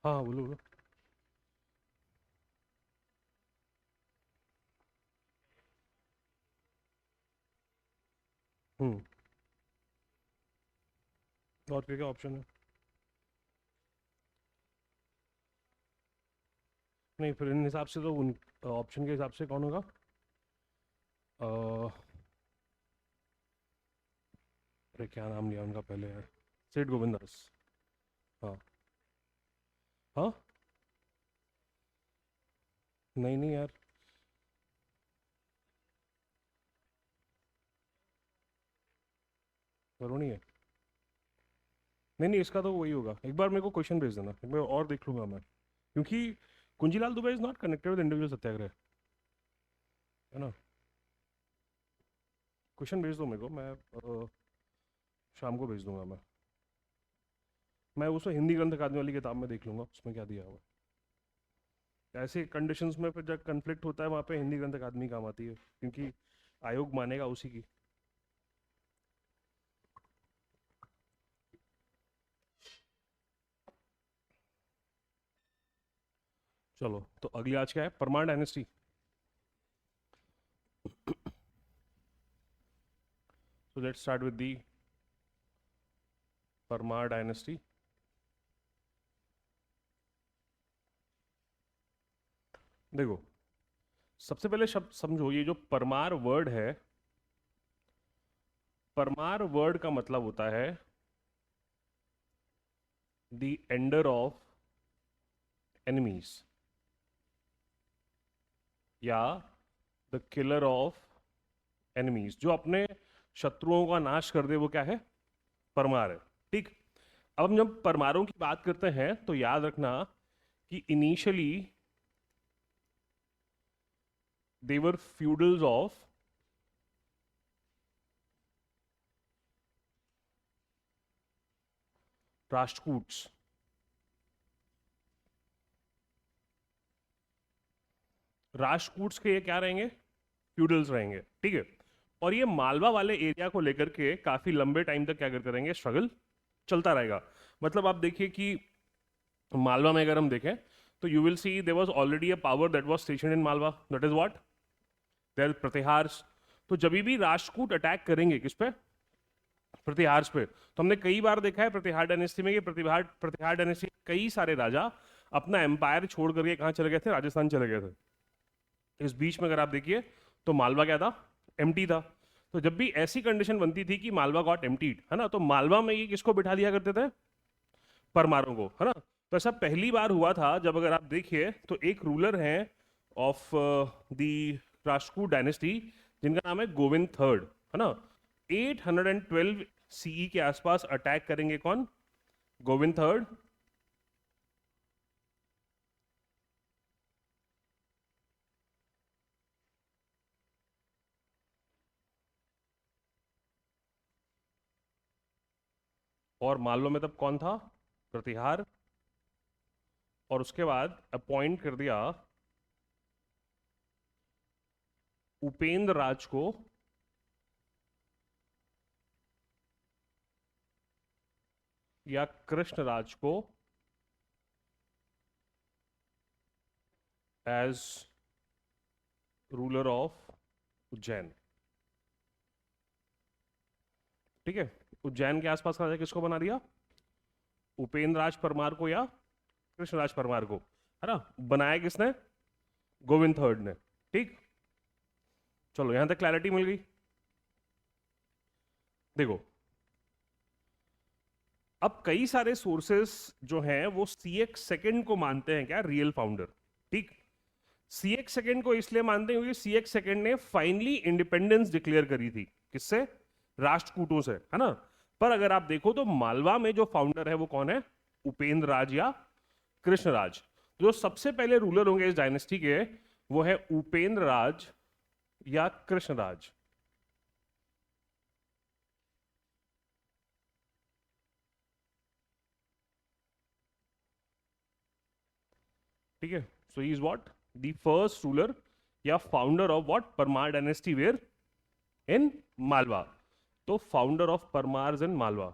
हाँ हाँ, बोलो बोलो। हम्म। और क्या क्या ऑप्शन है? नहीं, फिर इन हिसाब से तो उन ऑप्शन के हिसाब से कौन होगा? अरे क्या नाम लिया उनका पहले यार? सेठ गोविंदास। हाँ। हाँ। नहीं नहीं यार। वरुण ही है। नहीं नहीं, इसका तो वही होगा। एक बार मेरे को क्वेश्चन भेज देना, एक बार और देख लूंगा मैं, क्योंकि Kunjilal Dubey is not connected with individual satyagraha, है ना? क्वेश्चन भेज दो मेरे को, मैं शाम को भेज दूंगा मैं उसको हिंदी ग्रंथ अकादमी वाली किताब में देख लूंगा उसमें क्या दिया हुआ है। ऐसे कंडीशंस में फिर जब कन्फ्लिक्ट होता है वहाँ पे हिंदी ग्रंथ अकादमी काम आती है, क्योंकि आयोग मानेगा उसी की। चलो, तो अगली आज क्या है? Parmar dynasty. So let's start with the Parmar dynasty. देखो, सबसे पहले शब्द समझो, ये जो परमार वर्ड है, परमार वर्ड का मतलब होता है द एंडर ऑफ एनिमीज, या द किलर ऑफ एनिमीज। जो अपने शत्रुओं का नाश कर दे, वो क्या है? परमार है। ठीक। अब हम जब परमारों की बात करते हैं तो याद रखना कि इनिशियली देवर फ्यूडल्स ऑफ राष्ट्रकूट्स। राष्ट्रकूट्स के ये क्या रहेंगे? फ्यूडल्स रहेंगे। ठीक है। और ये मालवा वाले एरिया को लेकर के काफी लंबे टाइम तक क्या करते रहेंगे? स्ट्रगल चलता रहेगा। मतलब आप देखिए कि मालवा में अगर हम देखें तो you will see there was already a power that was station in Malwa, that is what? There Pratihara. तो जब भी राष्ट्रकूट अटैक करेंगे किस पे? प्रतिहार पे। तो हमने कई बार देखा है प्रतिहार डायनेस्टी में कि प्रतिहार प्रतिहार डायनेस्टी कई सारे राजा अपना एम्पायर छोड़ करके कहाँ चले गए थे? राजस्थान चले गए थे। इस बीच में अगर आप देखिए तो मालवा क्या था? एम्प्टी था। तो जब भी ऐसी कंडीशन बनती थी कि मालवा गॉट एम्प्टीड, है ना, तो मालवा में ये किसको बिठा दिया करते थे? परमारों को, है ना? तो ऐसा पहली बार हुआ था जब, अगर आप देखिए तो एक रूलर हैं ऑफ द राष्ट्रकूट डायनेस्टी, जिनका नाम है गोविंद थर्ड, है ना? 812 सीई के आसपास अटैक करेंगे कौन? गोविंद थर्ड। और मालवा में तब कौन था? प्रतिहार। और उसके बाद अपॉइंट कर दिया उपेंद्र राज को, या कृष्ण राज को, एज रूलर ऑफ उज्जैन। ठीक है। उज्जैन के आसपास का राजा किसको बना दिया? उपेंद्र राज परमार को या कृष्ण राज परमार को, है ना? बनाया किसने? गोविंद थर्ड ने। ठीक। चलो, यहां तक क्लैरिटी मिल गई। देखो, अब कई सारे सोर्सेस जो हैं वो सी एक्स सेकेंड को मानते हैं क्या रियल फाउंडर। ठीक। सी एक्स सेकेंड को इसलिए मानते हैं क्योंकि सी एक्स सेकेंड ने फाइनली इंडिपेंडेंस डिक्लेयर करी थी। किससे? राष्ट्रकूटों से, है ना? पर अगर आप देखो तो मालवा में जो फाउंडर है वो कौन है? उपेंद्र राज या कृष्ण राज। जो सबसे पहले रूलर होंगे इस डायनेस्टी के, वो है उपेंद्र राज या कृष्ण राज। ठीक है। So he is what? The first ruler या founder of what? Parmar dynasty where in Malwa. तो founder of Parmars in Malwa.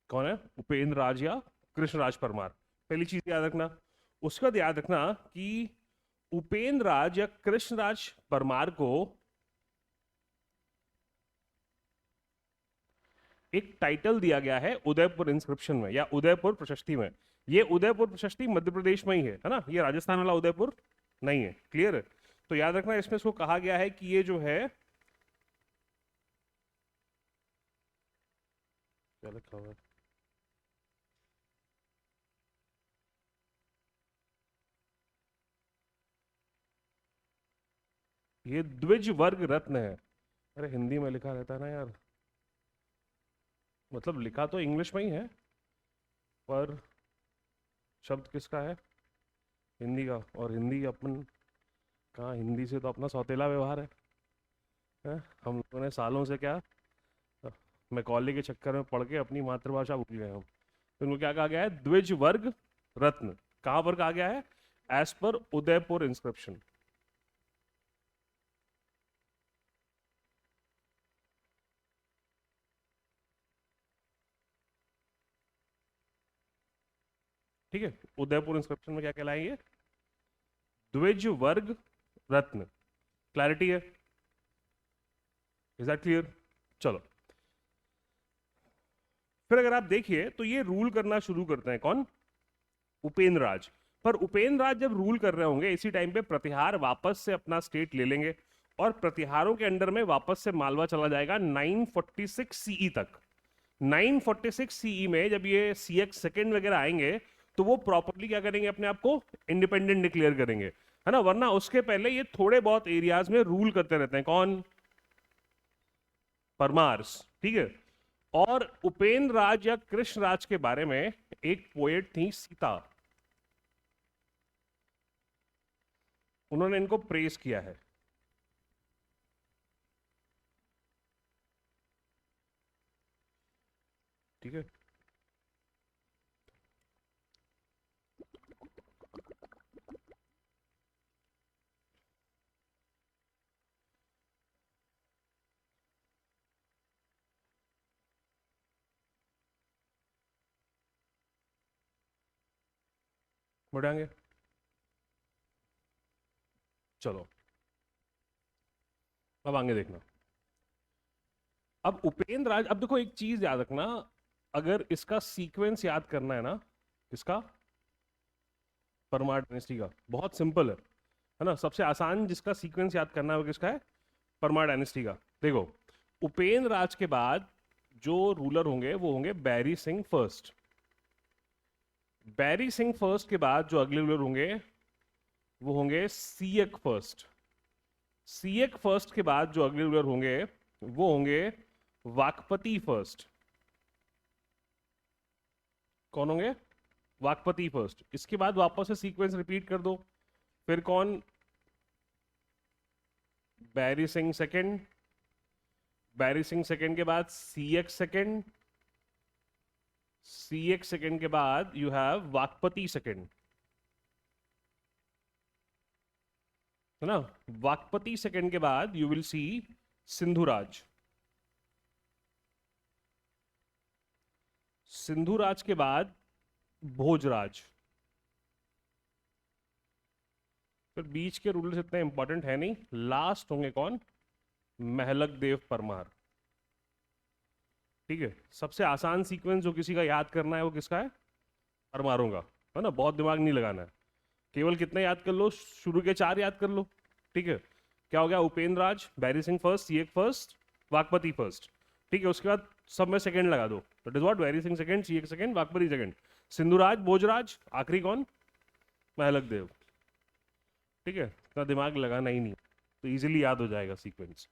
कौन है? उपेंद्र राज या कृष्णराज परमार। पहली चीज याद रखना। उसके बाद याद रखना कि उपेंद्र राज या कृष्णराज परमार को एक टाइटल दिया गया है उदयपुर इंस्क्रिप्शन में या उदयपुर प्रशस्ति में। ये उदयपुर प्रशस्ति मध्य प्रदेश में ही है ना, ये राजस्थान वाला उदयपुर नहीं है। क्लियर है? तो याद रखना इसमें इसको कहा गया है कि ये जो है, क्या लिखा हुआ है, ये द्विज वर्ग रत्न है। अरे हिंदी में लिखा रहता है ना यार, मतलब लिखा तो इंग्लिश में ही है, पर शब्द किसका है? हिंदी का। और हिंदी अपन कहाँ, हिंदी से तो अपना सौतेला व्यवहार है? हम लोगों ने सालों से क्या, मैकॉले के चक्कर में पढ़ के अपनी मातृभाषा भूल गए हम। तो इनको क्या कहा गया है? द्विज वर्ग रत्न। कहां पर कहा गया है? As per Udaipur inscription. ठीक है, उदयपुर इंस्क्रिप्शन में क्या कहलाएंगे? द्विज वर्ग रत्न। क्लैरिटी है? Is that clear? चलो, फिर अगर आप देखिए तो ये रूल करना शुरू करते हैं कौन? उपेंद्र राज। पर उपेंद्र राज जब रूल कर रहे होंगे इसी टाइम पे प्रतिहार वापस से अपना स्टेट ले लेंगे, और प्रतिहारों के अंडर में वापस से मालवा चला जाएगा 946 सीई तक। 946 सीई में जब ये सीएक्स सेकेंड वगैरह आएंगे तो वो प्रॉपरली क्या करेंगे, अपने आप को इंडिपेंडेंट डिक्लेयर करेंगे, है ना। वरना उसके पहले ये थोड़े बहुत एरियाज में रूल करते रहते हैं। कौन? परमार्स। ठीक है। और उपेंद्र राज या कृष्ण राज के बारे में एक पोएट थी सीता, उन्होंने इनको प्रेस किया है। ठीक है। बढ़ाएंगे। चलो, अब आगे देखना। अब उपेंद्र राज, अब देखो एक चीज याद रखना, अगर इसका सीक्वेंस याद करना है ना, इसका परमार डायनेस्टी का बहुत सिंपल है ना। सबसे आसान जिसका सीक्वेंस याद करना है वो किसका है? परमार डायनेस्टी का। देखो, उपेंद्र राज के बाद जो रूलर होंगे वो होंगे बैरी सिंह फर्स्ट। बैरी सिंह फर्स्ट के बाद जो अगले रूलर होंगे वो होंगे सीएक फर्स्ट। सीएक फर्स्ट के बाद जो अगले रूलर होंगे वो होंगे वाकपति फर्स्ट। कौन होंगे? वाकपति फर्स्ट। इसके बाद वापस से सीक्वेंस रिपीट कर दो। फिर कौन? बैरी सिंह सेकंड। बैरी सिंह सेकंड के बाद सीएक्स सेकंड। सीएक्स सेकंड के बाद यू हैव वाकपति सेकंड, है ना। वाकपति सेकंड के बाद यू विल सी सिंधुराज। सिंधुराज के बाद भोजराज। फिर बीच के रूलर्स इतने इंपॉर्टेंट है नहीं, लास्ट होंगे कौन? महलक देव परमार। ठीक है। सबसे आसान सीक्वेंस जो किसी का याद करना है वो किसका है? परमारों का, है ना। बहुत दिमाग नहीं लगाना है, केवल कितने याद कर लो, शुरू के 4 याद कर लो। ठीक है। क्या हो गया? Upendra Raj, Bairi Singh first, Siyaka first, Vakpati first. ठीक है। उसके बाद सब में सेकंड लगा दो, that is what, Bairi Singh second, Siyaka second, Vakpati second, Sindhuraj, Bhojraj, आखिरी कौन? महलक देव। ठीक है। इतना दिमाग लगाना ही नहीं, तो इजीली याद हो जाएगा सीक्वेंस।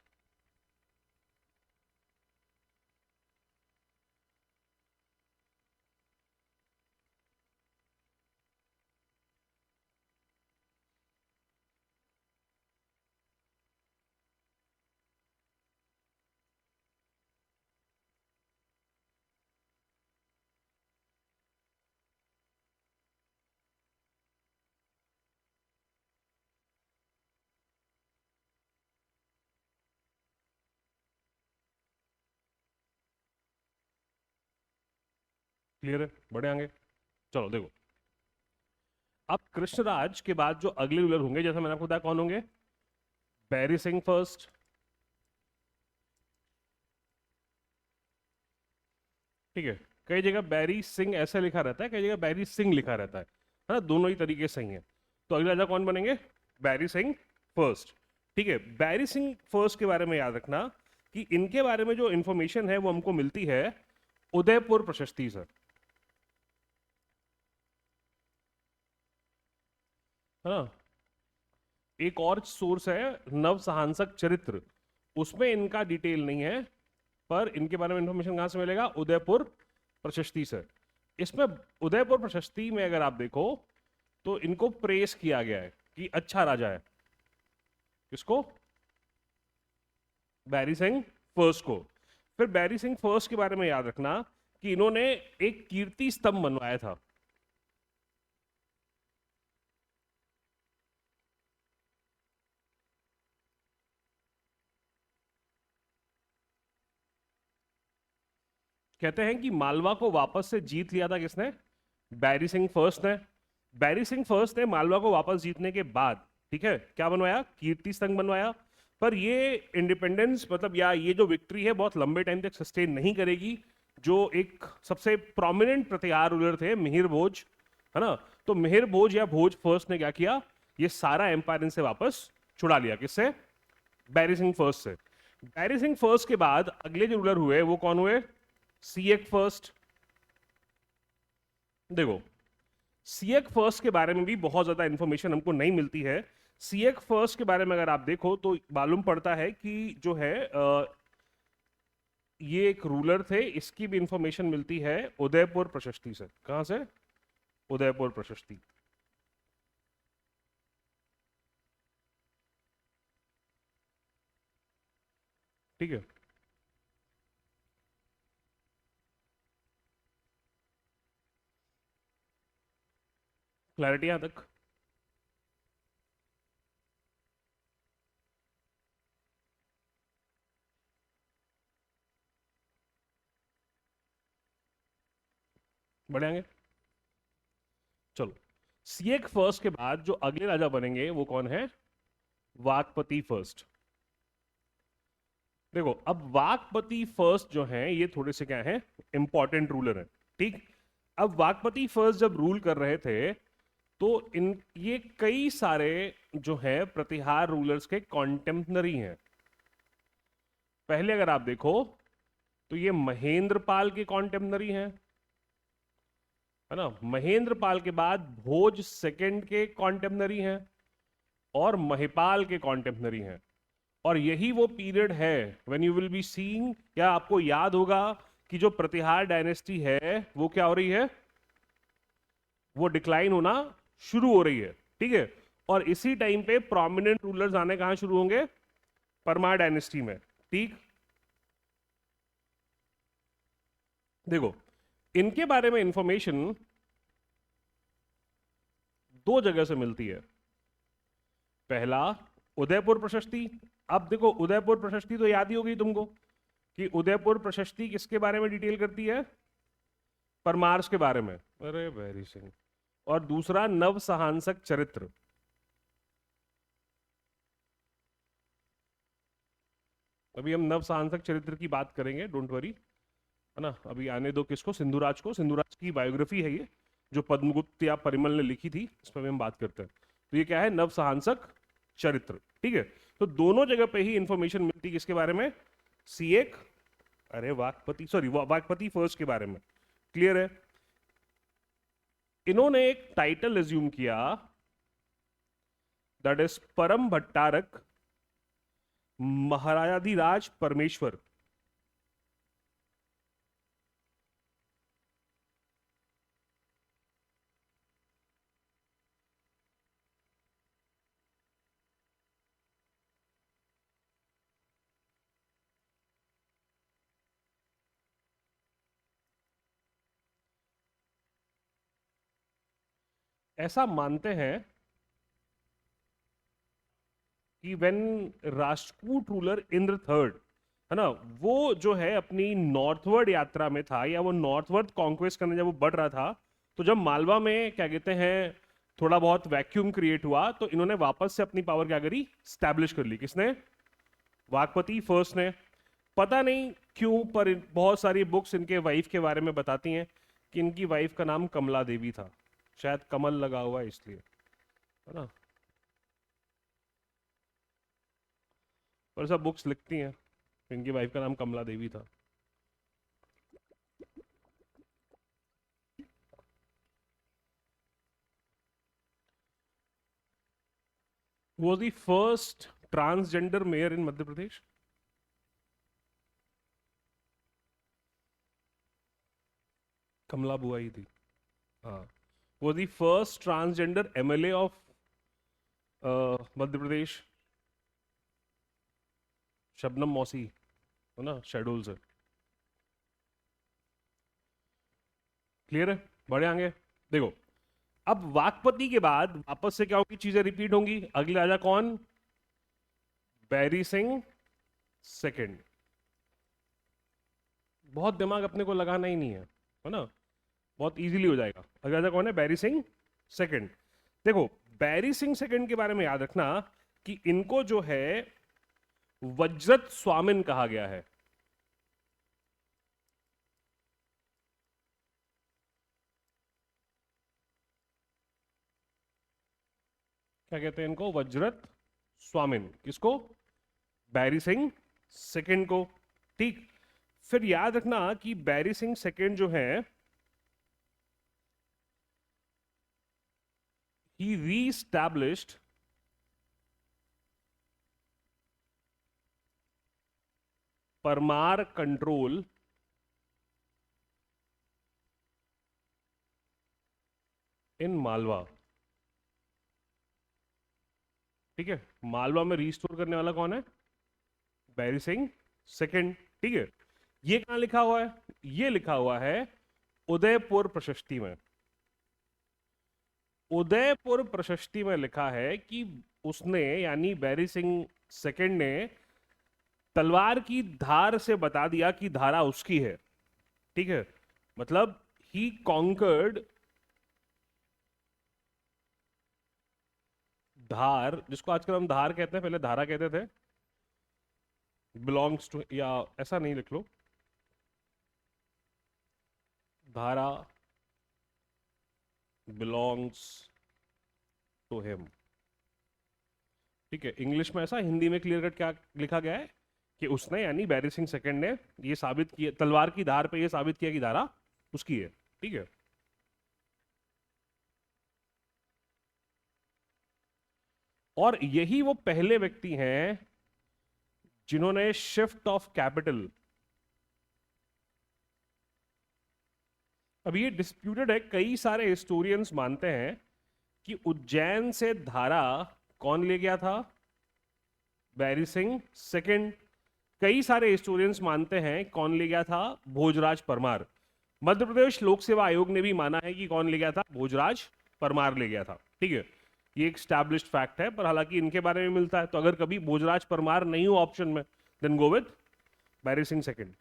क्लियर है, बढ़े आगे। चलो देखो, अब कृष्णराज के बाद जो अगले रूलर होंगे, जैसा मैंने आपको बताया कौन होंगे, बैरी सिंह फर्स्ट, ठीक है। कई जगह बैरी सिंह ऐसा लिखा रहता है, कई जगह बैरी सिंह लिखा रहता है ना, दोनों ही तरीके सही है। तो अगले राजा कौन बनेंगे, बैरी सिंह फर्स्ट, ठीक है। बैरी सिंह फर्स्ट के बारे में याद रखना कि इनके बारे में जो इंफॉर्मेशन है वो हमको मिलती है उदयपुर प्रशस्ति से, है ना। एक और सोर्स है नव सहांसक चरित्र, उसमें इनका डिटेल नहीं है, पर इनके बारे में इंफॉर्मेशन कहां से मिलेगा, उदयपुर प्रशस्ति से। इसमें उदयपुर प्रशस्ति में अगर आप देखो तो इनको प्रेस किया गया है कि अच्छा राजा है, किसको, बैरी सिंह फर्स्ट को। फिर बैरी सिंह फर्स्ट के बारे में याद रखना कि इन्होंने एक कीर्ति स्तंभ बनवाया था, कहते हैं कि मालवा को वापस से जीत लिया था किसने, बैरी सिंह फर्स्ट ने। बैरी सिंह फर्स्ट ने मालवा को वापस जीतने के बाद, ठीक है, क्या बनवाया, कीर्ति स्तंभ बनवाया। पर ये इंडिपेंडेंस मतलब या ये जो विक्ट्री है बहुत लंबे टाइम तक सस्टेन नहीं करेगी। जो एक सबसे प्रोमिनेंट प्रतिहार रूलर थे मिहिर भोज, है ना, तो मिहिर भोज या भोज फर्स्ट ने क्या किया, ये सारा एम्पायर इनसे वापस छुड़ा लिया, किससे, बैरी सिंह फर्स्ट से। बैरी सिंह फर्स्ट के बाद अगले जो रूलर हुए वो कौन हुए, सियक फर्स्ट। देखो, सियक फर्स्ट के बारे में भी बहुत ज्यादा इंफॉर्मेशन हमको नहीं मिलती है। सियक फर्स्ट के बारे में अगर आप देखो तो मालूम पड़ता है कि जो है ये एक रूलर थे, इसकी भी इंफॉर्मेशन मिलती है उदयपुर प्रशस्ति से। कहां से, उदयपुर प्रशस्ति, ठीक है। क्लैरिटी यहां तक, बढ़ेंगे। चलो, सियक फर्स्ट के बाद जो अगले राजा बनेंगे वो कौन है, वाकपति फर्स्ट। देखो, अब वाकपति फर्स्ट जो है ये थोड़े से क्या है, इंपॉर्टेंट रूलर है, ठीक। अब वाकपति फर्स्ट जब रूल कर रहे थे तो इन ये कई सारे जो है प्रतिहार रूलर्स के कॉन्टेम्पररी हैं। पहले अगर आप देखो तो ये महेंद्र पाल के कॉन्टेम्पररी हैं, है ना। महेंद्र पाल के बाद भोज सेकंड के कॉन्टेम्पररी हैं और महिपाल के कॉन्टेम्पररी हैं। और यही वो पीरियड है when you will be seeing, या आपको याद होगा कि जो प्रतिहार डायनेस्टी है वो क्या हो रही है, वो डिक्लाइन होना शुरू हो रही है, ठीक है। और इसी टाइम पे प्रोमिनेंट रूलर्स आने कहां शुरू होंगे, परमार डायनेस्टी में, ठीक। देखो, इनके बारे में इंफॉर्मेशन दो जगह से मिलती है। पहला, उदयपुर प्रशस्ति। अब देखो, उदयपुर प्रशस्ति तो याद ही होगी तुमको कि उदयपुर प्रशस्ति किसके बारे में डिटेल करती है, परमार्स के बारे में, अरे बैरी सिंह। और दूसरा नव सहांसक चरित्र, अभी हम नव सहांसक चरित्र की बात करेंगे, डोंट वरी, है ना। अभी आने दो किसको, सिंधुराज को। सिंधुराज की बायोग्राफी है ये, जो पद्मगुप्त या परिमल ने लिखी थी, इस पर भी हम बात करते हैं। तो ये क्या है, नव सहांसक चरित्र, ठीक है। तो दोनों जगह पे ही इंफॉर्मेशन मिलती है किसके बारे में, सियक, अरे वाकपति, सॉरी वाकपति फर्स्ट के बारे में, क्लियर है। इन्होंने एक टाइटल एज्यूम किया, दैट इज परम भट्टारक महाराजाधिराज परमेश्वर। ऐसा मानते हैं कि when Rashtrakuta ruler Indra third है ना, वो जो है अपनी नॉर्थवर्ड यात्रा में था, या वो नॉर्थवर्ड कॉन्क्वेस्ट करने जब वो बढ़ रहा था, तो जब मालवा में क्या कहते हैं थोड़ा बहुत वैक्यूम क्रिएट हुआ, तो इन्होंने वापस से अपनी पावर क्या करी, स्टैब्लिश कर ली। किसने? वाकपति फर्स्ट ने। पता नहीं क्यों, पर बहुत सारी बुक्स इनके वाइफ के बारे में बताती हैं कि इनकी वाइफ का नाम कमला देवी था, शायद कमल लगा हुआ है इसलिए, है ना, पर सब बुक्स लिखती हैं इनकी वाइफ का नाम कमला देवी था। Was the first transgender mayor in Madhya Pradesh? Kamla बुआ ही थी, हाँ। वो the first transgender MLA of Madhya Pradesh, Shabnam मौसी, है ना, शेड्यूल से। क्लियर है? बढ़े आगे। देखो, अब वाकपति के बाद वापस से क्या होगी, चीजें रिपीट होंगी। अगले राजा कौन? बैरी सिंह सेकंड। बहुत दिमाग अपने को लगाना ही नहीं है ना, बहुत इजीली हो जाएगा। अगले राजा कौन है? बैरी सिंह सेकंड। देखो, बैरी सिंह सेकंड के बारे में याद रखना कि इनको जो है वज्रत स्वामिन कहा गया है। क्या कहते हैं इनको? वज्रत स्वामिन। किसको? बैरी सिंह सेकंड को। ठीक। फिर याद रखना कि बैरी सिंह सेकंड जो है, ही रीस्टैब्लिश्ड परमार कंट्रोल इन मालवा। ठीक है, मालवा में रिस्टोर करने वाला कौन है? बैरी सिंह सेकंड। ठीक है, ये कहां लिखा हुआ है? ये लिखा हुआ है उदयपुर प्रशस्ति में। उदयपुर प्रशस्ति में लिखा है कि उसने, यानी बैरी सिंह सेकंड ने तलवार की धार से बता दिया कि धारा उसकी है। ठीक है, मतलब ही कॉन्कर्ड धार, जिसको आजकल हम धार कहते हैं, पहले धारा कहते थे, बिलोंग्स टू, या ऐसा नहीं लिख लो, धारा बिलोंग्स टू हिम। ठीक है, इंग्लिश में ऐसा, हिंदी में क्लियर कट क्या लिखा गया है कि उसने, यानी बैरी सिंह सेकंड ने ये साबित किया, तलवार की धार पे ये साबित किया कि धारा उसकी है। ठीक है, और यही वो पहले व्यक्ति हैं जिन्होंने शिफ्ट ऑफ कैपिटल, अब ये डिस्प्यूटेड है, कई सारे हिस्टोरियंस मानते हैं कि उज्जैन से धारा कौन ले गया था? बैरी सिंह सेकंड। कई सारे हिस्टोरियंस मानते हैं कौन ले गया था? भोजराज परमार। मध्य प्रदेश लोक सेवा आयोग ने भी माना है कि कौन ले गया था? भोजराज परमार ले गया था। ठीक है, ये एक स्टैब्लिश्ड फैक्ट है, पर हालांकि इनके बारे में मिलता है, तो अगर कभी भोजराज परमार नहीं हो ऑप्शन में, देन गो विद बैरी सिंह सेकंड।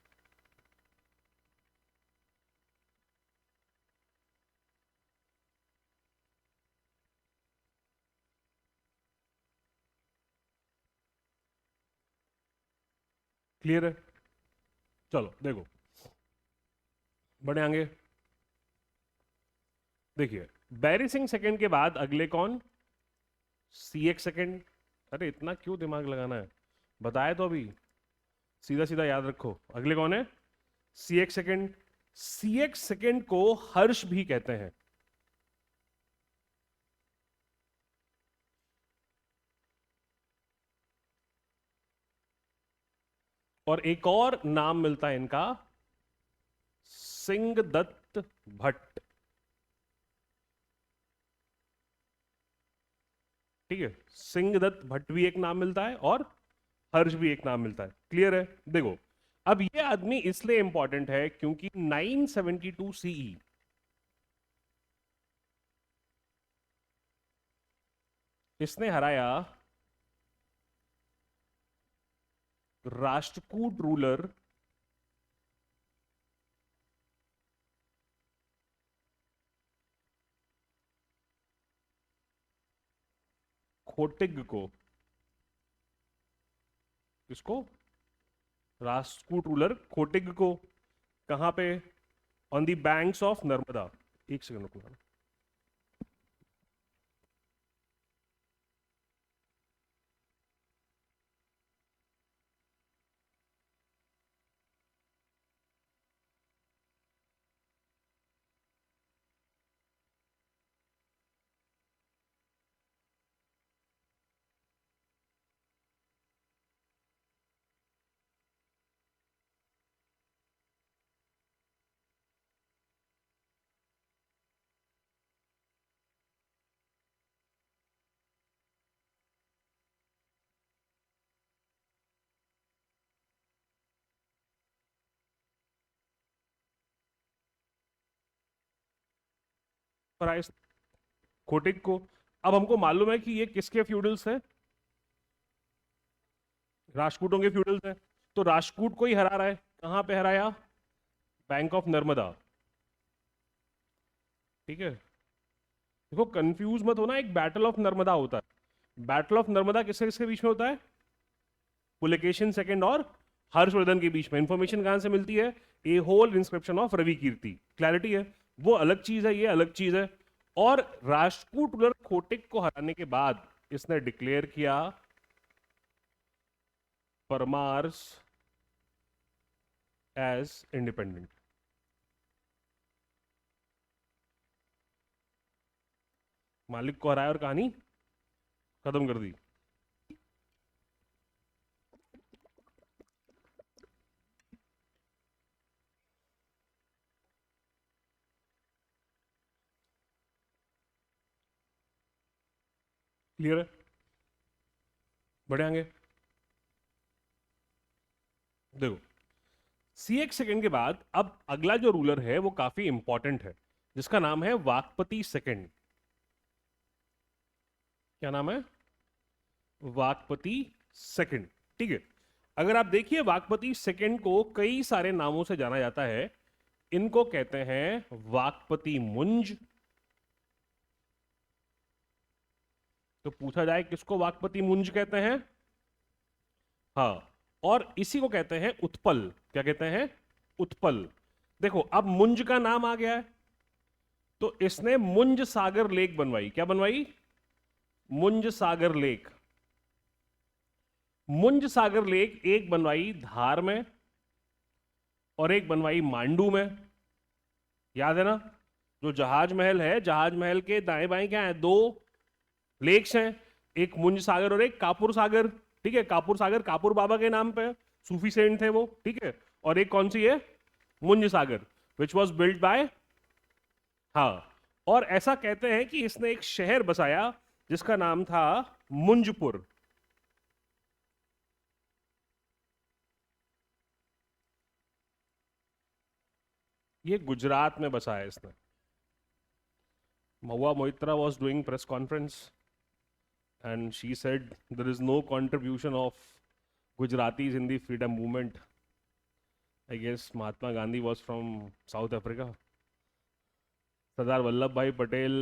क्लियर है? चलो देखो, बढ़े आगे। देखिए, बैरी सिंह सेकंड के बाद अगले कौन? सी एक्स सेकंड। अरे इतना क्यों दिमाग लगाना है, बताए तो अभी, सीधा सीधा याद रखो। अगले कौन है? सी एक्स सेकंड। सी एक्स सेकंड को हर्ष भी कहते हैं। और एक और नाम मिलता है इनका, सिंहदत्त भट्ट। ठीक है, सिंहदत्त भट्ट भी एक नाम मिलता है, और हर्ष भी एक नाम मिलता है। क्लियर है? देखो, अब ये आदमी इसलिए इंपॉर्टेंट है क्योंकि 972 सीई इसने हराया राष्ट्रकूट रूलर खोटिग को, किसको? राष्ट्रकूट रूलर खोटिग को, कहां पे? On the banks of Narmada. एक सेकंड रुको। प्राइस खोटिक को। अब हमको मालूम है कि ये किसके फ्यूडल्स हैं? राष्ट्रकूटों के फ्यूडल्स हैं। तो राष्ट्रकूट को ही हरा रहा है। कहां पे हराया? Bank of Narmada. ठीक है, देखो कंफ्यूज मत होना, एक बैटल ऑफ नर्मदा होता है। बैटल ऑफ नर्मदा किसके किसके बीच में होता है? पुलकेशिन सेकंड और हर्षवर्धन के बीच में। इंफॉर्मेशन कहां से मिलती है? A whole inscription of Ravi Kirti. Clarity है? वो अलग चीज है, ये अलग चीज है। और राष्ट्रकूट रूलर खोटिक को हराने के बाद इसने डिक्लेयर किया परमार्स एज इंडिपेंडेंट। मालिक को हराया और कहानी खत्म कर दी। क्लियर है? बढ़े आगे देखो, CX सेकंड के बाद अब अगला जो रूलर है वो काफी इंपॉर्टेंट है, जिसका नाम है वाकपति सेकंड। क्या नाम है? वाकपति सेकंड। ठीक है, अगर आप देखिए वाकपति सेकंड को कई सारे नामों से जाना जाता है। इनको कहते हैं वाकपति मुंज। तो पूछा जाए किसको वाकपति मुंज कहते हैं? हाँ, और इसी को कहते हैं उत्पल। क्या कहते हैं? उत्पल। देखो अब मुंज का नाम आ गया है, तो इसने मुंज सागर लेक बनवाई। क्या बनवाई? मुंज सागर लेक। मुंज सागर लेक एक बनवाई धार में और एक बनवाई मांडू में। याद है ना? जो जहाज महल है, जहाज महल के दाएं बाएं क्या है? दो लेक्स हैं, एक मुंज सागर और एक कापुर सागर। ठीक है, कापुर सागर कापुर बाबा के नाम पे, सूफी सेंट थे वो। ठीक है, और एक कौन सी है? मुंज सागर, विच वॉज बिल्ड बाय। हाँ, और ऐसा कहते हैं कि इसने एक शहर बसाया जिसका नाम था मुंजपुर। ये गुजरात में बसाया इसने। Mahua Moitra was doing press conference and she said there is no contribution of Gujaratis in the freedom movement. I guess Mahatma Gandhi was from South Africa. Sardar Vallabhbhai Patel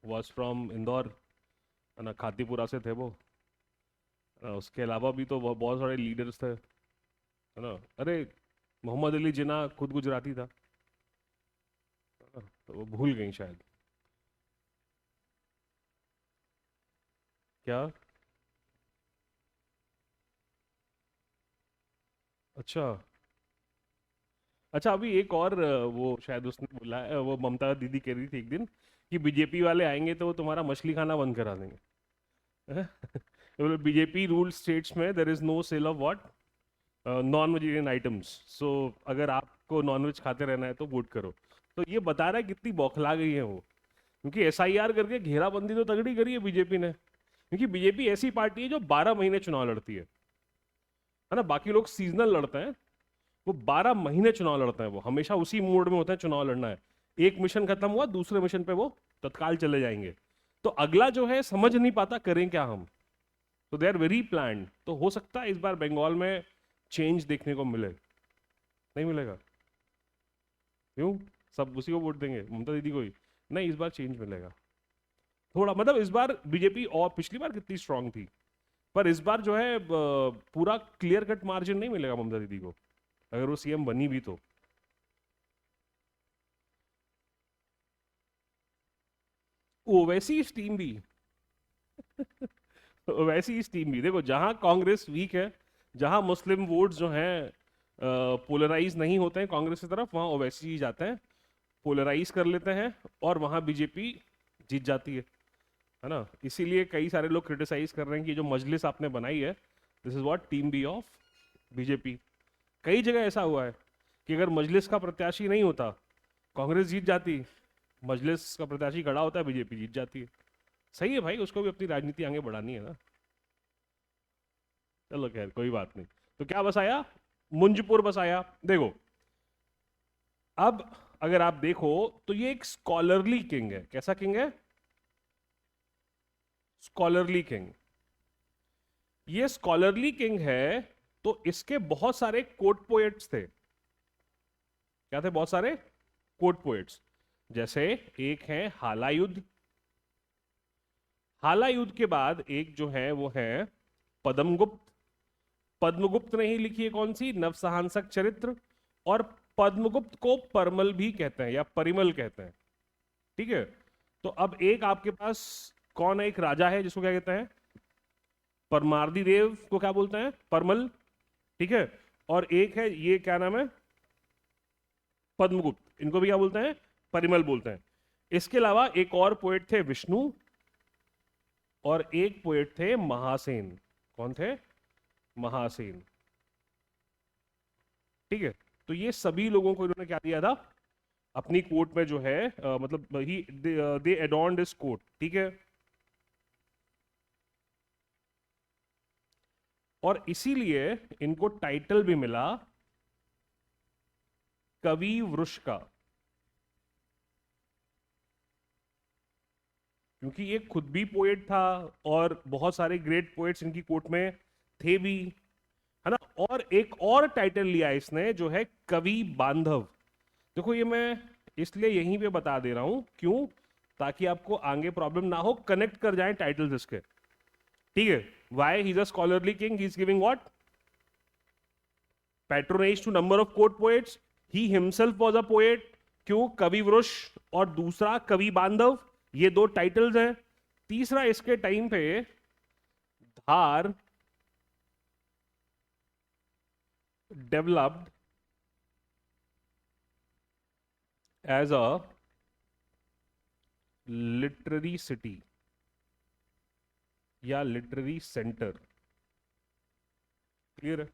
was from Indore, ना खातीपुरा से थे वो। उसके अलावा भी तो बहुत सारे लीडर्स थे, है ना। अरे मोहम्मद अली जिन्ना खुद गुजराती था, तो वो भूल गई शायद। क्या? अच्छा अच्छा, अभी एक और वो शायद उसने बोला है, वो ममता दीदी कह रही थी एक दिन कि बीजेपी वाले आएंगे तो वो तुम्हारा मछली खाना बंद करा देंगे। बीजेपी रूल स्टेट्स में there is no sale of what, non vegetarian items. So अगर आपको नॉनवेज खाते रहना है तो वोट करो। तो ये बता रहा है कितनी बौखला गई है वो, क्योंकि SIR करके घेराबंदी तो तगड़ी करी है बीजेपी ने। क्योंकि बीजेपी ऐसी पार्टी है जो 12 महीने चुनाव लड़ती है ना। बाकी लोग सीजनल लड़ते हैं, वो 12 महीने चुनाव लड़ते हैं। वो हमेशा उसी मोड में होता है, चुनाव लड़ना है। एक मिशन खत्म हुआ, दूसरे मिशन पे वो तत्काल चले जाएंगे। तो अगला जो है समझ नहीं पाता करें क्या हम। तो दे आर वेरी प्लान्ड। तो हो सकता है इस बार बंगाल में चेंज देखने को मिले? नहीं मिलेगा। क्यों? सब उसी को वोट देंगे, ममता दीदी को ही? नहीं, इस बार चेंज मिलेगा थोड़ा। मतलब इस बार बीजेपी, और पिछली बार कितनी स्ट्रांग थी, पर इस बार जो है पूरा क्लियर कट मार्जिन नहीं मिलेगा ममता दीदी को, अगर वो सीएम बनी भी तो। वैसी इस टीम भी वैसी इस टीम भी देखो, जहां कांग्रेस वीक है, जहां मुस्लिम वोट जो हैं पोलराइज नहीं होते हैं कांग्रेस की तरफ, वहां ओवैसी ही जाते हैं, पोलराइज कर लेते हैं, और वहां बीजेपी जीत जाती है ना। इसीलिए कई सारे लोग क्रिटिसाइज कर रहे हैं कि जो मजलिस आपने बनाई है, this is what team B of BJP. कई जगह ऐसा हुआ है कि अगर मजलिस का प्रत्याशी नहीं होता, कांग्रेस जीत जाती, मजलिस का प्रत्याशी खड़ा होता है, बीजेपी जीत जाती है। सही है भाई, उसको भी अपनी राजनीति आगे बढ़ानी है ना। चलो खैर कोई बात नहीं। तो क्या बसाया? मुंजपुर बसाया। देखो, अब अगर आप देखो तो ये एक स्कॉलरली किंग है। कैसा किंग है? Scholarly king. ये स्कॉलरली किंग है, तो इसके बहुत सारे कोर्ट पोएट्स थे। क्या थे? बहुत सारे कोर्ट पोएट्स। जैसे एक है हालायुद्ध। हालायुद्ध के बाद एक जो है वो है पद्मगुप्त। पद्मगुप्त ने ही लिखी है कौन सी? नवसहांसक चरित्र। और पद्मगुप्त को परमल भी कहते हैं या परिमल कहते हैं। ठीक है। तो अब एक आपके पास कौन है? एक राजा है जिसको क्या कहते हैं? परमार्दी देव को क्या बोलते हैं? परमल। ठीक है। और एक है ये, क्या नाम है? पद्मगुप्त। इनको भी क्या बोलते हैं? परिमल बोलते हैं। इसके अलावा एक और पोएट थे विष्णु, और एक पोएट थे महासेन। कौन थे? महासेन। ठीक है। तो ये सभी लोगों को इन्होंने क्या दिया था अपनी कोर्ट में जो है, मतलब ही दे एडॉर्न्ड हिज कोर्ट। ठीक है। और इसीलिए इनको टाइटल भी मिला कवि वृष का, क्योंकि ये खुद भी पोएट था और बहुत सारे ग्रेट पोएट्स इनकी कोर्ट में थे भी, है ना। और एक और टाइटल लिया इसने जो है कवि बांधव। देखो ये मैं इसलिए यहीं पे बता दे रहा हूं, क्यों? ताकि आपको आगे प्रॉब्लम ना हो, कनेक्ट कर जाए टाइटल्स इसके। ठीक है। Why he is a scholarly king? He is giving what? Patronage to number of court poets. He himself was a poet. क्यों? कवि वृष। और दूसरा कवि बांधव। ये दो टाइटल्स हैं। तीसरा इसके टाइम पे Dhar developed as a literary city या लिटरेरी सेंटर। क्लियर है?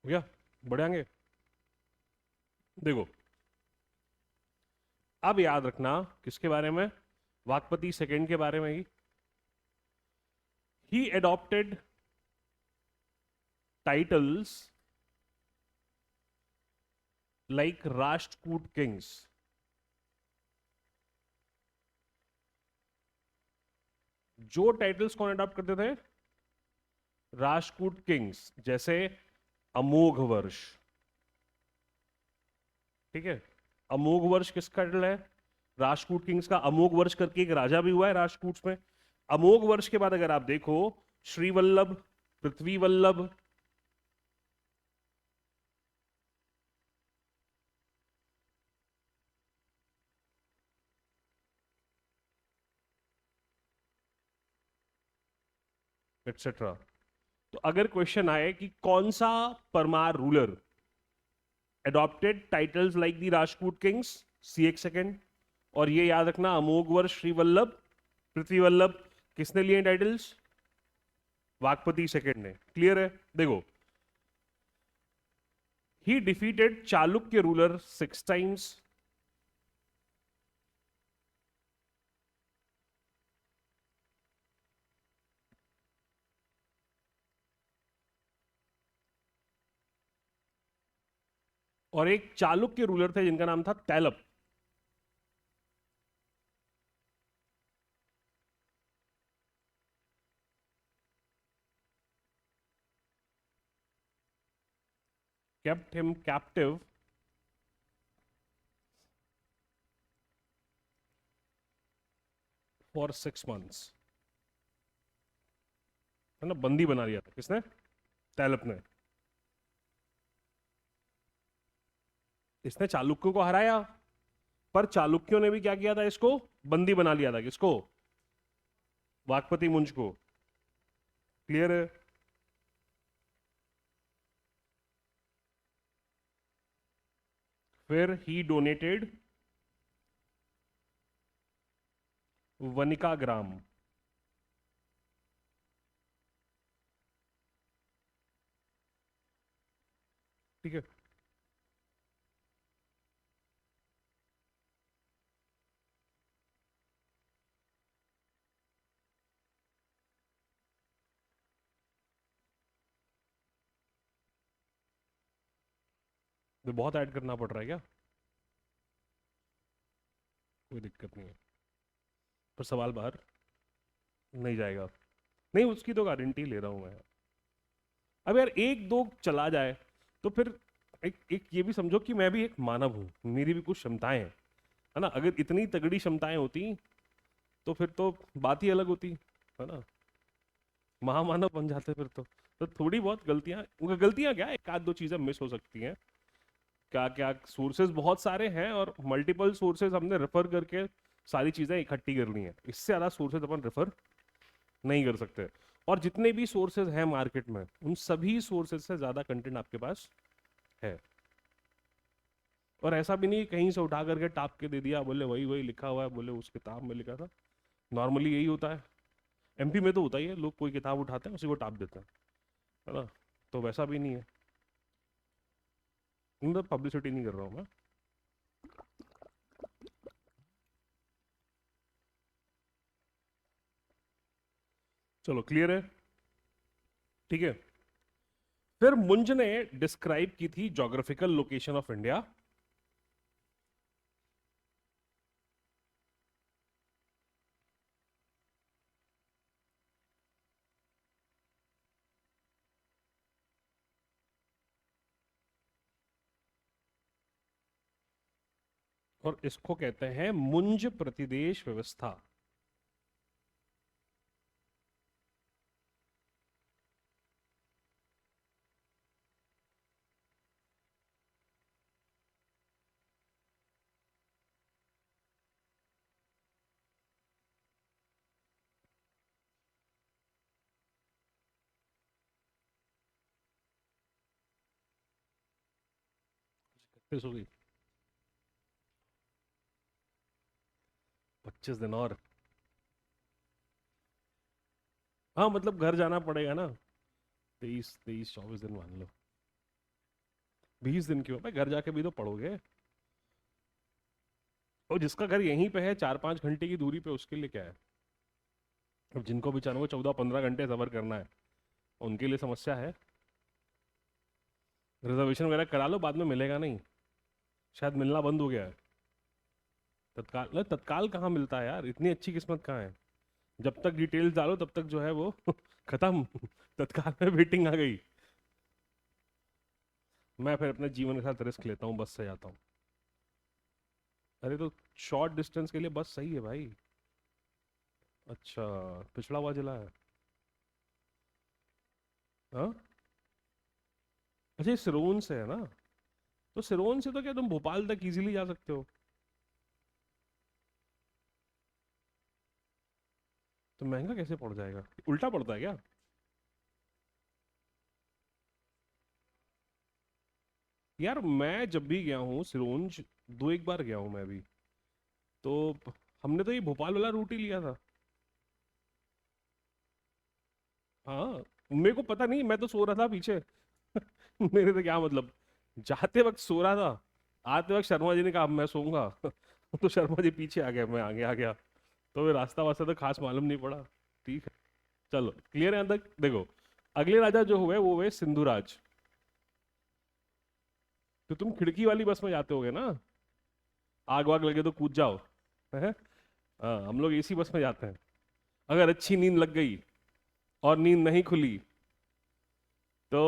हो गया? बढ़ेंगे। देखो, अब याद रखना किसके बारे में? वाकपति सेकंड के बारे में ही adopted titles like Rashtrakuta kings. जो टाइटल्स कौन अडॉप्ट करते थे? राष्ट्रकूट किंग्स। जैसे अमोघ वर्ष। ठीक है। अमोघ वर्ष किसका टाइटल है? राष्ट्रकूट किंग्स का। अमोघ वर्ष करके एक राजा भी हुआ है राष्ट्रकूट में। अमोघ वर्ष के बाद अगर आप देखो, श्रीवल्लभ, पृथ्वी वल्लभ, एटसेट्रा। तो अगर क्वेश्चन आए कि कौन सा Parmar ruler adopted titles like the Rajput kings, CX second, और ये याद रखना अमोघ वर्ष, श्री वल्लभ, पृथ्वी वल्लभ, किसने लिए टाइटल्स? वाकपति सेकेंड ने। क्लियर है? देखो, ही डिफीटेड चालुक्य रूलर 6 टाइम्स। और एक चालुक्य रूलर थे जिनका नाम था Tailap. kept him captive for 6 months। है ना, बंदी बना लिया था किसने? तैलप ने। इसने चालुक्यों को हराया, पर चालुक्यों ने भी क्या किया था, इसको बंदी बना लिया था। किसको? वाकपति मुंज को। क्लियर है? फिर ही डोनेटेड वनिका ग्राम। ठीक है। तो बहुत ऐड करना पड़ रहा है क्या? कोई दिक्कत नहीं है, पर सवाल बाहर नहीं जाएगा। नहीं, उसकी तो गारंटी ले रहा हूं मैं। अब यार एक दो चला जाए तो फिर एक ये भी समझो कि मैं भी एक मानव हूं, मेरी भी कुछ क्षमताएं हैं, है ना। अगर इतनी तगड़ी क्षमताएं होती तो फिर तो बात ही अलग होती, है ना। महामानव बन जाते फिर तो थोड़ी बहुत गलतियां, गलतियां क्या, एक आध दो चीजें मिस हो सकती हैं। क्या क्या सोर्सेज बहुत सारे हैं और मल्टीपल सोर्सेज हमने रेफर करके सारी चीजें इकट्ठी करनी है, इससे ज्यादा सोर्सेज अपन रेफर नहीं कर सकते। और जितने भी सोर्सेज हैं मार्केट में, उन सभी सोर्सेज से ज्यादा कंटेंट आपके पास है। और ऐसा भी नहीं कहीं से उठा करके टाप के दे दिया, बोले वही वही लिखा हुआ है, बोले उस किताब में लिखा था। नॉर्मली यही होता है, एमपी में तो होता ही है, लोग कोई किताब उठाते हैं उसी को टाप देते हैं, है ना। तो वैसा भी नहीं है, मतलब पब्लिसिटी नहीं कर रहा हूँ मैं। चलो क्लियर है, ठीक है। फिर मुंज ने डिस्क्राइब की थी ज्योग्राफिकल लोकेशन ऑफ इंडिया। और इसको कहते हैं मुंज प्रतिदेश व्यवस्था। किस होगी? 25 दिन और? हाँ मतलब घर जाना पड़ेगा ना। 23 23 24 दिन मान लो। 20 दिन क्यों भाई, घर जाके भी तो पढ़ोगे। और जिसका घर यहीं पे है 4 5 घंटे की दूरी पे, उसके लिए क्या है। अब जिनको बेचारों को 14 15 घंटे सफर करना है, उनके लिए समस्या है। रिजर्वेशन वगैरह करा लो, बाद में मिलेगा नहीं, शायद मिलना बंद हो गया है। तत्काल नहीं, तत्काल कहाँ मिलता है यार, इतनी अच्छी किस्मत कहाँ है। जब तक डिटेल्स डालो तब तक जो है वो खत्म। तत्काल में वेटिंग आ गई। मैं फिर अपने जीवन के साथ रिस्क लेता हूँ, बस से जाता हूँ। अरे तो शॉर्ट डिस्टेंस के लिए बस सही है भाई। अच्छा, पिछड़ा हुआ जिला है। हाँ, अच्छा ये सिरोन से है ना। तो सिरोन से तो क्या तुम भोपाल तक इजीली जा सकते हो। तो महंगा कैसे पड़ जाएगा, उल्टा पड़ता है क्या? यार मैं जब भी गया हूँ सिरोंज, 2 एक बार गया हूँ मैं भी, तो हमने तो ये भोपाल वाला रूट ही लिया था। हाँ, मेरे को पता नहीं, मैं तो सो रहा था पीछे। मेरे तो क्या मतलब, जाते वक्त सो रहा था, आते वक्त शर्मा जी ने कहा अब मैं सोऊंगा। तो शर्मा जी पीछे आ गया, मैं आगे आ गया। तो फिर रास्ता वास्ता तो खास मालूम नहीं पड़ा। ठीक है, चलो क्लियर है यहाँ तक। देखो, अगले राजा जो हुए वो हुए सिंधुराज। तो तुम खिड़की वाली बस में जाते होगे ना, आग वाग लगे तो कूद जाओ, है? हाँ, हम लोग एसी बस में जाते हैं। अगर अच्छी नींद लग गई और नींद नहीं खुली तो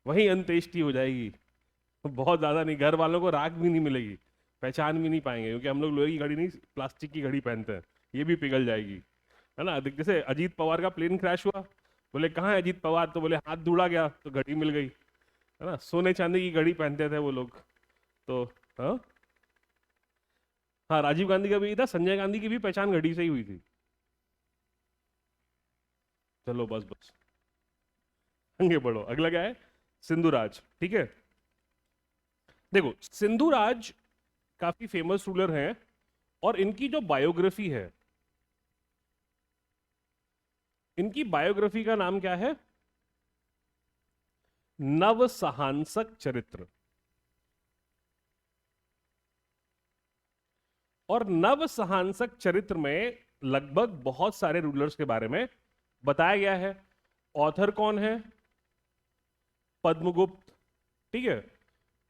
वही अंत्येष्टि हो जाएगी। बहुत ज्यादा नहीं, घर वालों को राख भी नहीं मिलेगी, पहचान भी नहीं पाएंगे, क्योंकि हम लोग लोहे की घड़ी नहीं, प्लास्टिक की घड़ी पहनते हैं, ये भी पिघल जाएगी, है ना? जैसे अजीत पवार का प्लेन क्रैश हुआ, बोले कहाँ है अजीत पवार, तो बोले हाथ ढूंढा गया तो घड़ी मिल गई, है ना? सोने चांदी की घड़ी पहनते थे वो लोग। तो हाँ, हाँ, राजीव गांधी का भी था, संजय गांधी की भी पहचान घड़ी से ही हुई थी। चलो बस बस, आगे बढ़ो, अगला क्या है? सिंधु राज, ठीक है। देखो, सिंधु राज काफी फेमस रूलर हैं, और इनकी जो बायोग्राफी है, इनकी बायोग्राफी का नाम क्या है? नव सहांसक चरित्र। और नव सहांसक चरित्र में लगभग बहुत सारे रूलर्स के बारे में बताया गया है। ऑथर कौन है? पद्मगुप्त, ठीक है।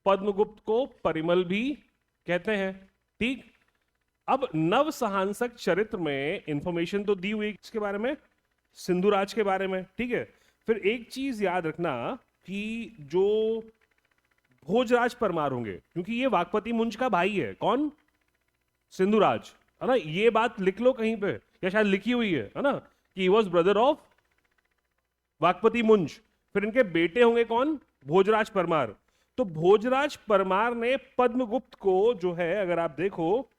पद्मगुप्त को परिमल भी कहते हैं, ठीक। अब नव सहांसक चरित्र में इंफॉर्मेशन तो दी हुई इसके बारे में, सिंधुराज के बारे में, ठीक है। फिर एक चीज याद रखना कि जो भोजराज परमार होंगे, क्योंकि ये वाकपति मुंज का भाई है, कौन? सिंधुराज, है ना? ये बात लिख लो कहीं पे, या शायद लिखी हुई है ना, कि he was brother of Vakpati मुंज। फिर इनके बेटे होंगे कौन? भोजराज परमार। तो भोजराज परमार ने पद्मगुप्त को जो है, अगर आप देखो,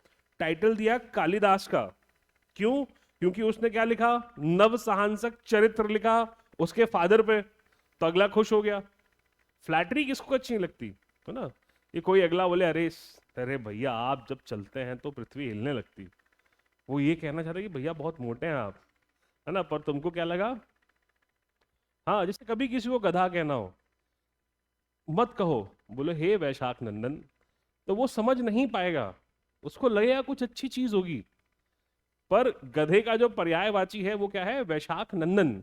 टाइटल दिया कालिदास का। क्यों? क्योंकि उसने क्या लिखा? नव सहांसक चरित्र लिखा उसके फादर पे, तो अगला खुश हो गया। फ्लैटरी किसको अच्छी नहीं लगती, है ना? ये कोई अगला बोले अरे अरे भैया आप जब चलते हैं तो पृथ्वी हिलने लगती, वो ये कहना चाहता है कि भैया बहुत मोटे हैं आप, है ना? पर तुमको क्या लगा? हाँ, जैसे कभी किसी को गधा कहना हो, मत कहो, बोले हे वैशाख नंदन, तो वो समझ नहीं पाएगा, उसको लगेगा कुछ अच्छी चीज होगी। पर गधे का जो पर्यायवाची है वो क्या है? वैशाख नंदन।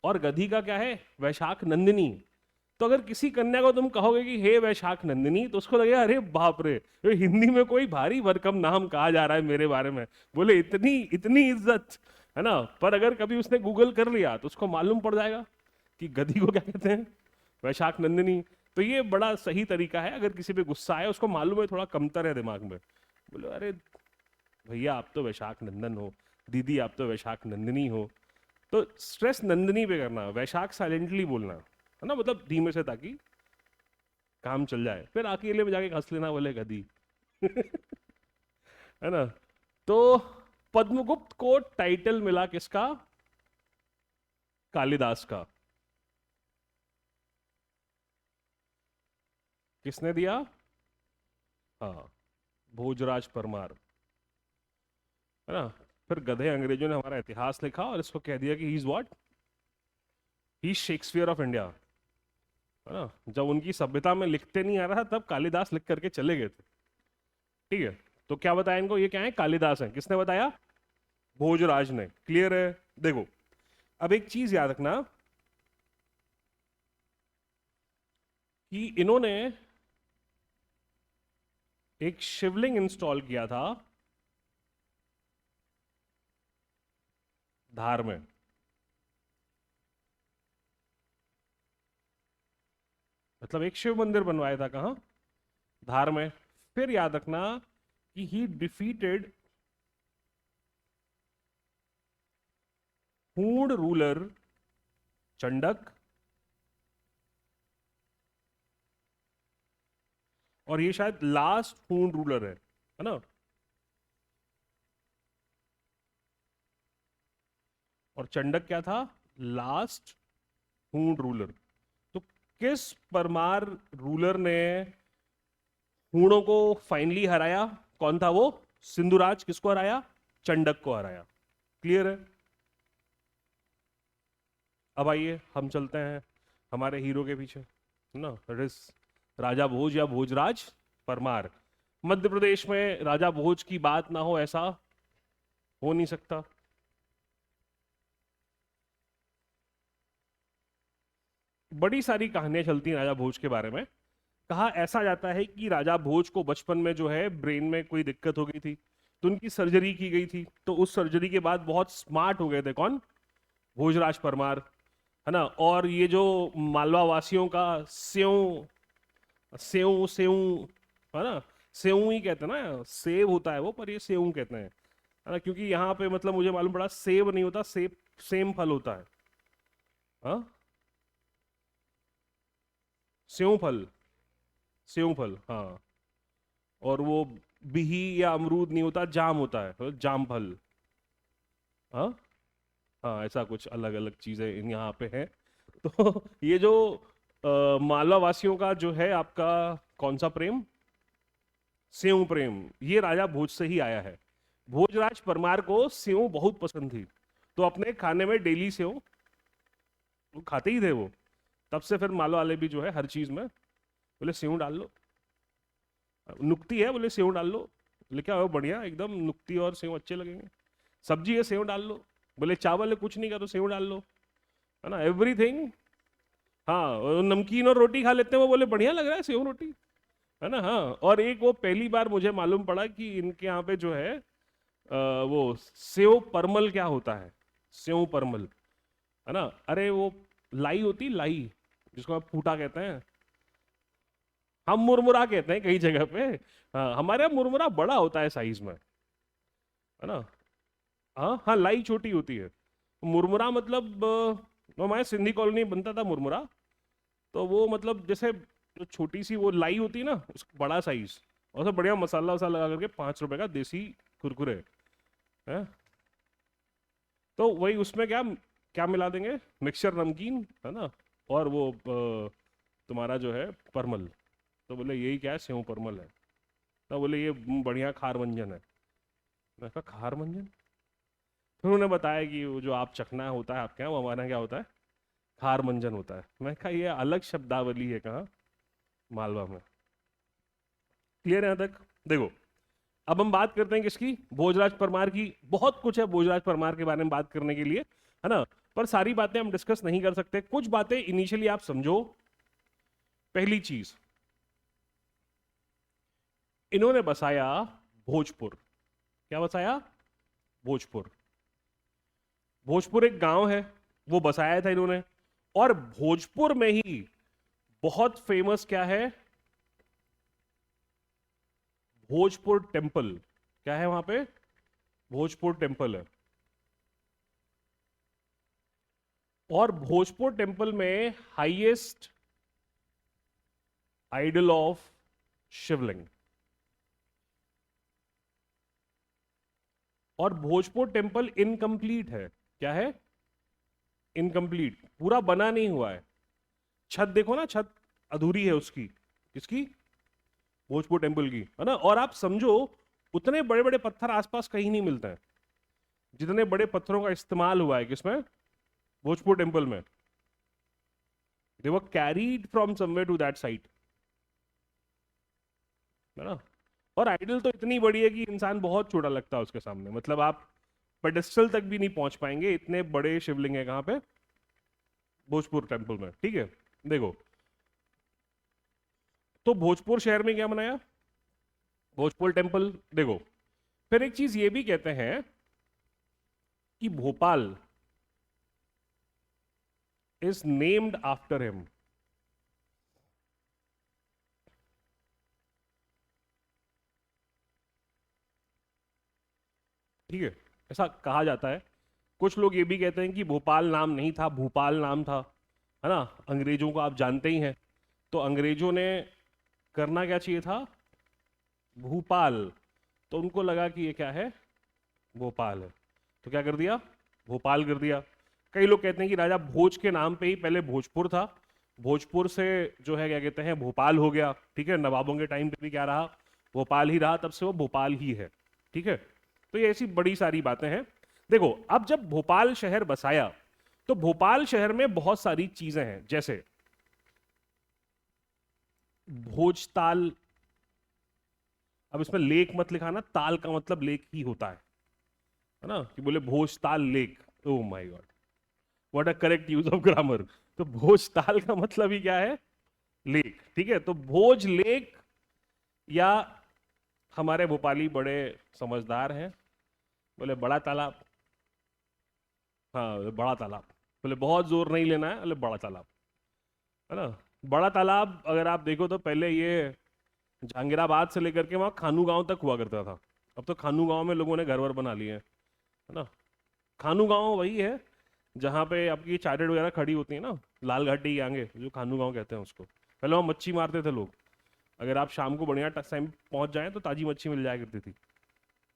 और गधी का क्या है? वैशाख नंदिनी। तो अगर किसी कन्या को तुम कहोगे कि हे वैशाख नंदिनी, तो उसको लगेगा अरे बाप रे, ये हिंदी में कोई भारी भरकम नाम कहा जा रहा है मेरे बारे में, बोले इतनी इतनी इज्जत, है ना? पर अगर कभी उसने गूगल कर लिया तो उसको मालूम पड़ जाएगा कि गधी को क्या कहते हैं, वैशाख नंदिनी। तो ये बड़ा सही तरीका है, अगर किसी पे गुस्सा आए, उसको मालूम है थोड़ा कमतर है दिमाग में, बोलो अरे भैया आप तो वैशाख नंदन हो, दीदी आप तो वैशाख नंदिनी हो। तो स्ट्रेस नंदिनी पे करना, वैशाख साइलेंटली बोलना, है ना, मतलब धीमे से, ताकि काम चल जाए। फिर अकेले में जाके हंस लेना, बोले गधी है ना? तो पद्मगुप्त को टाइटल मिला किसका? कालिदास का। किसने दिया? हाँ, भोजराज परमार, है ना? फिर गधे अंग्रेजों ने हमारा इतिहास लिखा और इसको कह दिया कि ही is what, he Shakespeare of India, है ना? जब उनकी सभ्यता में लिखते नहीं आ रहा था, तब कालिदास लिख करके चले गए थे, ठीक है। तो क्या बताया इनको, ये क्या है? कालिदास है। किसने बताया? भोजराज ने। क्लियर है? देखो, अब एक चीज याद रखना कि इन्होंने एक शिवलिंग इंस्टॉल किया था धार में, मतलब एक शिव मंदिर बनवाया था, कहां? धार में। फिर याद रखना कि ही डिफीटेड हूण रूलर चंडक, और ये शायद लास्ट हूण रूलर है ना? और चंडक क्या था? लास्ट हूण रूलर। तो किस परमार रूलर ने हूणों को फाइनली हराया? कौन था वो? सिंधुराज। किसको हराया? चंडक को हराया। क्लियर है? अब आइए हम चलते हैं हमारे हीरो के पीछे, है ना? राजा भोज या भोजराज परमार। मध्य प्रदेश में राजा भोज की बात ना हो, ऐसा हो नहीं सकता। बड़ी सारी कहानियां चलती हैं राजा भोज के बारे में, कहा ऐसा जाता है कि राजा भोज को बचपन में जो है ब्रेन में कोई दिक्कत हो गई थी, तो उनकी सर्जरी की गई थी, तो उस सर्जरी के बाद बहुत स्मार्ट हो गए थे। कौन? भोजराज परमार, है ना। और ये जो मालवा वासियों का सेव सेव सेव, है ना, सेव ही कहते हैं ना, सेव होता है वो, पर ये सेव कहते हैं, है ना, क्योंकि यहाँ पे मतलब मुझे मालूम पड़ा सेब नहीं होता, सेब सेम फल होता है। हाँ, सेव फल, सेव फल, हाँ। और वो बिही या अमरूद नहीं होता, जाम होता है, तो जाम फल। हाँ, हाँ, ऐसा कुछ अलग अलग चीजें यहाँ पे हैं। तो ये जो मालवा वासियों का जो है आपका कौन सा प्रेम? सेव प्रेम, ये राजा भोज से ही आया है। भोजराज परमार को सेव बहुत पसंद थी, तो अपने खाने में डेली सेव वो खाते ही थे वो। तब से फिर मालवा वाले भी जो है हर चीज में बोले सेव डाल लो, नुक्ती है बोले सेव डाल लो। बोले क्या हो, बढ़िया एकदम, नुक्ती और सेव अच्छे लगेंगे। सब्जी है सेव डाल लो, बोले चावल है कुछ नहीं का तो सेव डाल लो, है ना, एवरीथिंग। हाँ, और नमकीन और रोटी खा लेते हैं वो, बोले बढ़िया लग रहा है सेव रोटी, है ना। हाँ, और एक वो पहली बार मुझे मालूम पड़ा कि इनके यहाँ पे जो है वो सेव परमल क्या होता है, सेव परमल, है ना। अरे वो लाई होती, लाई, जिसको आप फूटा कहते हैं, हम मुरमुरा कहते हैं कई जगह पे। हाँ, हमारे यहाँ मुरमुरा बड़ा होता है साइज में, है ना। हाँ हाँ, लाई छोटी होती है। मुरमुरा मतलब वो हमारे सिंधी कॉलोनी में बनता था मुरमुरा, तो वो मतलब जैसे जो छोटी सी वो लाई होती है ना, उसका बड़ा साइज, और सब बढ़िया मसाला वसाला लगा करके 5 रुपए का देसी कुरकुरे है। तो वही उसमें क्या क्या मिला देंगे, मिक्सचर नमकीन, है ना, और वो तुम्हारा जो है परमल। तो बोले यही क्या है, सेव परमल है। तो बोले ये बढ़िया खार मंजन है। मैं कहा खार मंजन? फिर उन्होंने बताया कि वो जो आप चखना होता है आपके यहाँ, वो हमारे यहाँ क्या होता है, खार मंजन होता है। मैं कहा ये अलग शब्दावली है कहाँ, मालवा में। क्लियर है यहाँ तक? देखो, अब हम बात करते हैं किसकी, भोजराज परमार की। बहुत कुछ है भोजराज परमार के बारे में बात करने के लिए, है ना, पर सारी बातें हम डिस्कस नहीं कर सकते। कुछ बातें इनिशियली आप समझो। पहली चीज, इन्होंने बसाया भोजपुर। क्या बसाया? भोजपुर। भोजपुर एक गांव है, वो बसाया था इन्होंने। और भोजपुर में ही बहुत फेमस क्या है, भोजपुर टेम्पल। क्या है वहां पे? भोजपुर टेम्पल है। और भोजपुर टेम्पल में हाईएस्ट आइडल ऑफ शिवलिंग। और भोजपुर टेम्पल इनकम्प्लीट है। क्या है? इनकम्प्लीट, पूरा बना नहीं हुआ है। छत देखो ना, छत अधूरी है उसकी। किसकी? भोजपुर टेम्पल की, है ना। और आप समझो, उतने बड़े बड़े पत्थर आसपास कहीं नहीं मिलते हैं जितने बड़े पत्थरों का इस्तेमाल हुआ है किसमें, भोजपुर टेम्पल में। They were carried from somewhere to that site, है ना। और आइडल तो इतनी बड़ी है कि इंसान बहुत छोटा लगता है उसके सामने, मतलब आप पेडेस्टल तक भी नहीं पहुंच पाएंगे, इतने बड़े शिवलिंग है कहां पे, भोजपुर टेम्पल में। ठीक है, देखो, तो भोजपुर शहर में क्या बनाया, भोजपुर टेम्पल। देखो, फिर एक चीज ये भी कहते हैं कि Bhopal is named after him. ठीक है, ऐसा कहा जाता है। कुछ लोग ये भी कहते हैं कि भोपाल नाम नहीं था, भूपाल नाम था, है ना। अंग्रेजों को आप जानते ही हैं, तो अंग्रेजों ने करना क्या चाहिए था, भूपाल। तो उनको लगा कि ये क्या है, भोपाल है, तो क्या कर दिया, भोपाल कर दिया। कई लोग कहते हैं कि राजा भोज के नाम पे ही पहले भोजपुर था, भोजपुर से जो है क्या कहते हैं भोपाल हो गया। ठीक है, नवाबों के टाइम पे भी क्या रहा, भोपाल ही रहा, तब से वो भोपाल ही है। ठीक है, तो ये ऐसी बड़ी सारी बातें हैं। देखो, अब जब भोपाल शहर बसाया, तो भोपाल शहर में बहुत सारी चीजें हैं, जैसे भोजताल। अब इसमें लेक मत लिखाना, ताल का मतलब लेक ही होता है ना, कि बोले Bhojtal lake. Oh my God, what a correct use of grammar. तो भोजताल का मतलब ही क्या है, लेक, ठीक है। तो भोज लेक, या हमारे भोपाली बड़े समझदार हैं, बोले बड़ा तालाब। हाँ, बड़ा तालाब। बोले बहुत जोर नहीं लेना है, बोले बड़ा तालाब, है ना। बड़ा तालाब अगर आप देखो तो पहले ये जहांगीराबाद से लेकर के वहाँ खानू गांव तक हुआ करता था। अब तो खानू गांव में लोगों ने घर वर बना लिए हैं, है ना। खानू गांव वही है जहाँ पे आपकी चार्टेड वगैरह खड़ी होती है ना, लाल घाटी के आगे, जो खानू गांव कहते हैं उसको। पहले वहाँ मच्छी मारते थे लोग। अगर आप शाम को बढ़िया टाइम पहुंच जाएं तो ताजी मच्छी मिल जाया करती थी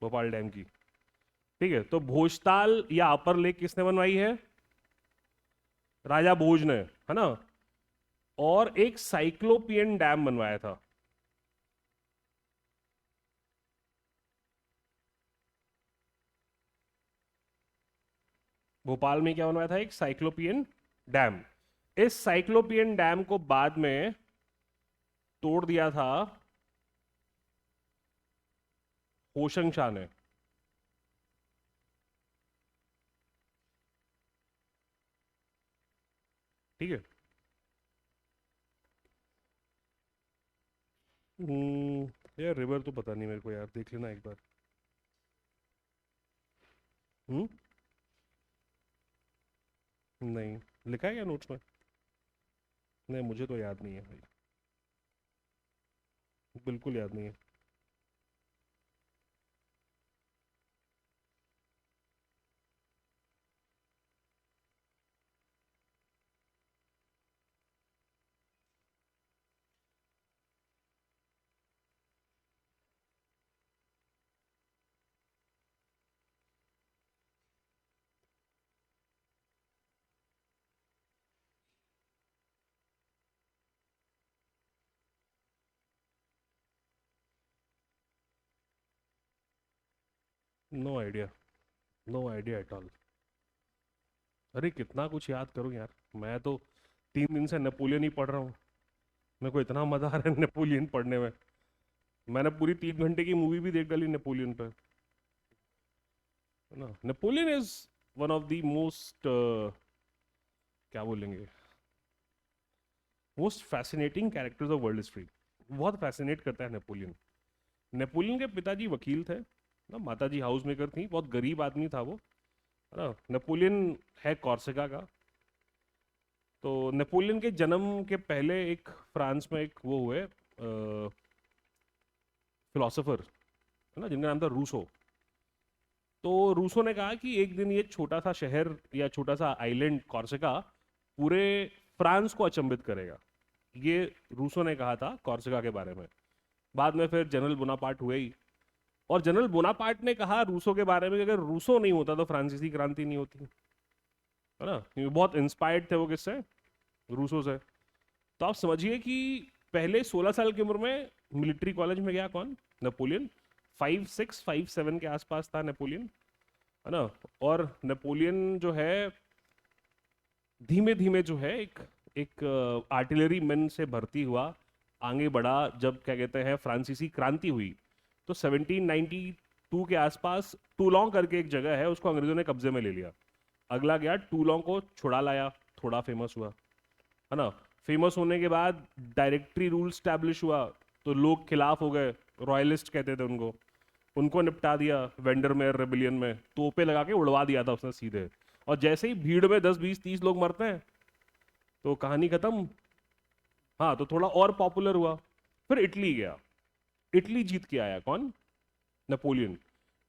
भोपाल डैम की। ठीक है, तो भोजताल या अपर लेक किसने बनवाई है? राजा भोज ने, है ना। और एक साइक्लोपियन डैम बनवाया था। भोपाल में क्या बनवाया था? एक साइक्लोपियन डैम। इस साइक्लोपियन डैम को बाद में तोड़ दिया था होशंग शाह ने। ठीक है। यार रिवर तो पता नहीं मेरे को, यार देख लेना एक बार। हम्म। नहीं, लिखा है क्या नोट्स में? नहीं, मुझे तो याद नहीं है भाई, बिल्कुल याद नहीं है। No idea, no idea at all. अरे कितना कुछ याद करूं यार, मैं तो 3 दिन से नेपोलियन ही पढ़ रहा हूँ। मेरे को इतना मजा आ रहा है नेपोलियन पढ़ने में। मैंने पूरी 3 घंटे की मूवी भी देख डाली नेपोलियन पर, है ना। Napoleon is one of the most, क्या बोलेंगे, most fascinating characters of world history. बहुत फैसिनेट करता है नेपोलियन। नेपोलियन के पिताजी वकील थे ना, माताजी हाउस मेकर थी, बहुत गरीब आदमी था वो, है ना। नेपोलियन है कॉर्सिका का। तो नेपोलियन के जन्म के पहले एक फ्रांस में एक वो हुए फिलोसोफर, है ना, जिनका नाम था रूसो। तो रूसो ने कहा कि एक दिन ये छोटा सा शहर या छोटा सा आइलैंड कॉर्सिका पूरे फ्रांस को अचंभित करेगा। ये रूसो ने कहा था कॉर्सिका के बारे में। बाद में फिर जनरल बोनापार्ट हुए ही, और जनरल बोनापार्ट ने कहा रूसो के बारे में कि अगर रूसो नहीं होता तो फ्रांसीसी क्रांति नहीं होती, है ना, क्योंकि बहुत इंस्पायर्ड थे वो किससे? रूसो से। तो आप समझिए कि पहले 16 साल की उम्र में मिलिट्री कॉलेज में गया कौन? नेपोलियन। 5, 6, 5, 7 के आसपास था नेपोलियन, है ना। और नेपोलियन जो है धीमे धीमे जो है एक एक आर्टिलरी मैन से भर्ती हुआ, आगे बढ़ा। जब क्या कहते हैं फ्रांसीसी क्रांति हुई तो 1792 के आसपास टूलोंग करके एक जगह है, उसको अंग्रेजों ने कब्जे में ले लिया। अगला गया टूलोंग को छुड़ा लाया, थोड़ा फेमस हुआ, है ना। फेमस होने के बाद डायरेक्टरी रूल स्टैब्लिश हुआ, तो लोग खिलाफ हो गए, रॉयलिस्ट कहते थे उनको। उनको निपटा दिया वेंडरमेयर रेबिलियन में, तोपे लगा के उड़वा दिया था उसने सीधे। और जैसे ही भीड़ में 10, 20, 30 लोग मरते हैं तो कहानी खत्म। हाँ, तो थोड़ा और पॉपुलर हुआ। फिर इटली गया, इटली जीत के आया कौन? नेपोलियन।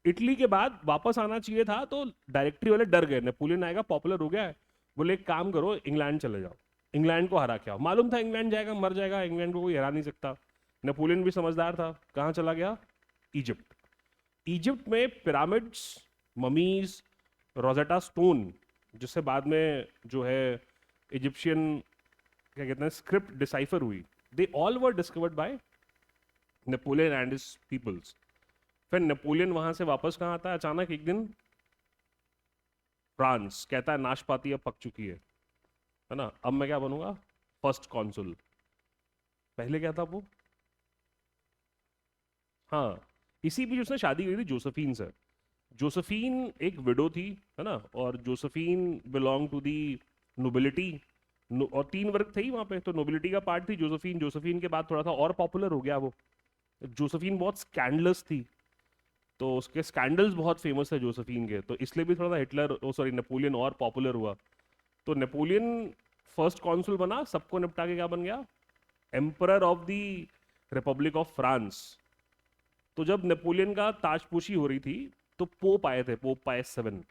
इटली के बाद वापस आना चाहिए था तो डायरेक्टरी वाले डर गए, नेपोलियन आएगा पॉपुलर हो गया है, बोले एक काम करो इंग्लैंड चले जाओ। इंग्लैंड को हरा के आओ। मालूम था इंग्लैंड जाएगा मर जाएगा, इंग्लैंड को कोई हरा नहीं सकता। नेपोलियन भी समझदार था, कहाँ चला गया? इजिप्ट। इजिप्ट में पिरामिड्स, ममीज, रोजेटा स्टोन, जिससे बाद में जो है इजिप्शियन क्या कहते हैं स्क्रिप्ट डिसाइफर हुई, they all were discovered by Napoleon and his peoples. फिर नेपोलियन वहां से वापस कहाँ आता है अचानक एक दिन? फ्रांस। कहता है नाशपाती अब पक चुकी है ना, अब मैं क्या बनूंगा? First consul. पहले क्या था वो? हाँ, इसी बीच उसने शादी की थी जोसेफीन से। जोसेफीन एक विडो थी, है ना, और Josephine belong to the nobility. और 3 वर्ग थे ही वहां पे, तो नोबिलिटी का पार्ट थी जोसेफिन। जोसेफिन के बाद थोड़ा सा और पॉपुलर हो गया वो। जोसेफिन बहुत स्कैंडलस थी, तो उसके स्कैंडल्स बहुत फेमस है जोसेफिन के, तो इसलिए भी थोड़ा सा हिटलर, ओ सॉरी, नेपोलियन और पॉपुलर हुआ। तो नेपोलियन फर्स्ट कॉन्सुल बना, सबको निपटा के क्या बन गया, emperor of the Republic of France. तो जब नेपोलियन का ताजपोशी हो रही थी, तो पोप आए थे, पोप पायस 7,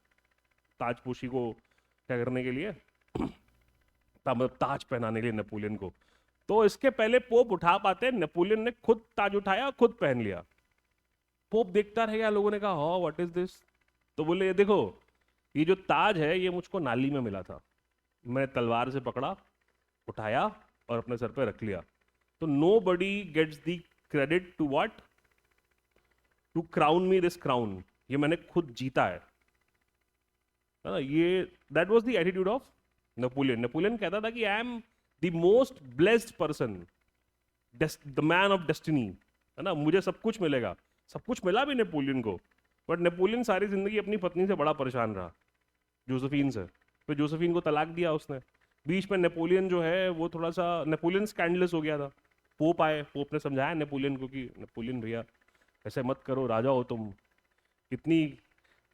ताजपोशी को क्या करने के लिए, मतलब ताज पहनाने के लिए नेपोलियन को। तो इसके पहले पोप उठा पाते, नेपोलियन ने खुद ताज उठाया, खुद पहन लिया। पोप देखता रह गया, लोगों ने कहा हाँ व्हाट इज दिस। तो बोले ये देखो, ये जो ताज है ये मुझको नाली में मिला था, मैं तलवार से पकड़ा, उठाया और अपने सर पे रख लिया। तो nobody gets the credit to what, to crown me this crown, ये मैंने खुद जीता है ना। ये that was the attitude of Napoleon. Napoleon कहता था कि I am the most blessed person, the man of destiny, है ना, मुझे सब कुछ मिलेगा। सब कुछ मिला भी नेपोलियन को, बट नेपोलियन सारी जिंदगी अपनी पत्नी से बड़ा परेशान रहा, जोसेफिन से। फिर जोसेफिन को तलाक दिया उसने। बीच में नेपोलियन जो है वो थोड़ा सा, नेपोलियन स्कैंडलस हो गया था। पोप आए, पोप ने समझाया नेपोलियन को कि नेपोलियन भैया ऐसे मत करो, राजा हो तुम, इतनी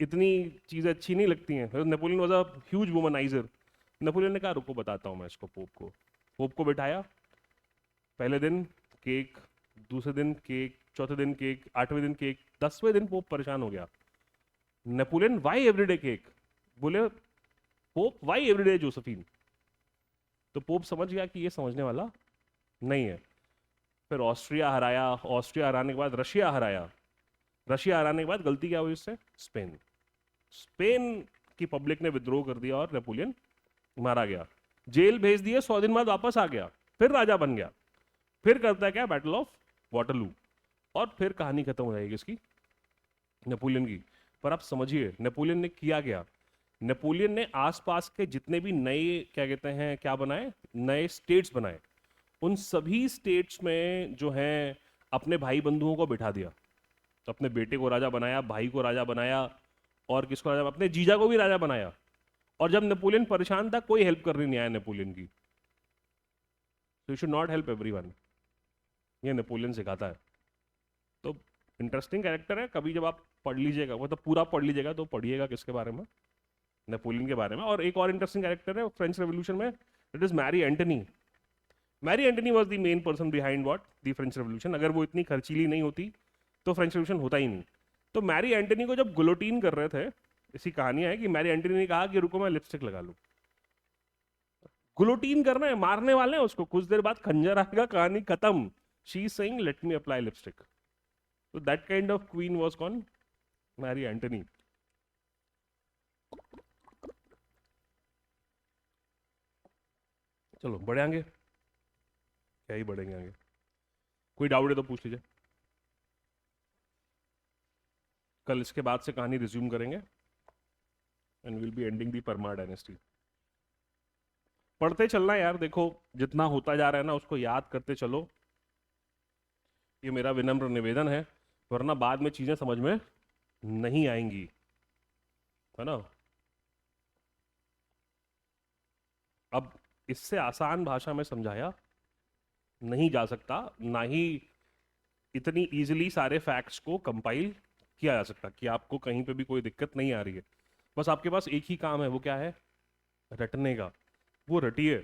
इतनी चीज़ें अच्छी नहीं लगती हैं। Napoleon was a huge womaniser. Napoleon ने कहा रुको बताता हूँ मैं इसको, पोप को। पोप को बिठाया, पहले दिन केक, दूसरे दिन केक, चौथे दिन केक, 8वें दिन केक, 10वें दिन पोप परेशान हो गया। नेपोलियन वाई एवरीडे केक, बोले पोप वाई एवरीडे जोसेफिन। तो पोप समझ गया कि ये समझने वाला नहीं है। फिर ऑस्ट्रिया हराया, ऑस्ट्रिया हराने के बाद रशिया हराया, रशिया हराने के बाद गलती क्या हुई उससे, स्पेन। स्पेन की पब्लिक ने विद्रोह कर दिया और नेपोलियन मारा गया, जेल भेज दिए, 100 दिन बाद वापस आ गया, फिर राजा बन गया, फिर करता है क्या, बैटल ऑफ वाटरलू, और फिर कहानी खत्म हो जाएगी इसकी, नेपोलियन की। पर आप समझिए नेपोलियन ने किया क्या। नेपोलियन ने आसपास के जितने भी नए, क्या कहते हैं, क्या बनाए, नए स्टेट्स बनाए, उन सभी स्टेट्स में जो है अपने भाई बंधुओं को बिठा दिया। अपने बेटे को राजा बनाया, भाई को राजा बनाया, और किसको राजा, अपने जीजा को भी राजा बनाया। और जब नेपोलियन परेशान था, कोई हेल्प करने नहीं आया नेपोलियन की। तो you should not help everyone, ये नेपोलियन सिखाता है। तो इंटरेस्टिंग कैरेक्टर है, कभी जब आप पढ़ लीजिएगा, मतलब पूरा पढ़ लीजिएगा तो पढ़िएगा किसके बारे में, नेपोलियन के बारे में। और एक और इंटरेस्टिंग कैरेक्टर है फ्रेंच रेवोल्यूशन में, it is Marie Antoinette. Marie Antoinette was the main person behind what, the French revolution. अगर वो इतनी खर्चीली नहीं होती तो फ्रेंच रेवोल्यूशन होता ही नहीं। तो मैरी एंटनी को जब गुलोटीन कर रहे थे, ऐसी कहानी है कि मैरी एंटनी ने कहा कि रुको मैं लिपस्टिक लगा लूं। गुलोटीन करना है, मारने वाले हैं उसको, कुछ देर बाद खंजर आएगा, कहानी खत्म। She is saying let me apply lipstick. तो that kind of queen was कौन, मैरी एंटनी। चलो बढ़े आगे, क्या ही बढ़ेंगे आगे। कोई डाउट है तो पूछ लीजिए। कल इसके बाद से कहानी रिज्यूम करेंगे and will be ending the Parmar dynasty. पढ़ते चलना यार, देखो जितना होता जा रहा है ना उसको याद करते चलो, ये मेरा विनम्र निवेदन है, वरना बाद में चीजें समझ में नहीं आएंगी, है ना। अब इससे आसान भाषा में समझाया नहीं जा सकता, ना ही इतनी इजीली सारे फैक्ट्स को कंपाइल किया जा सकता कि आपको कहीं पे भी कोई दिक्कत नहीं आ रही है। बस आपके पास एक ही काम है, वो क्या है, रटने का। वो रटिए।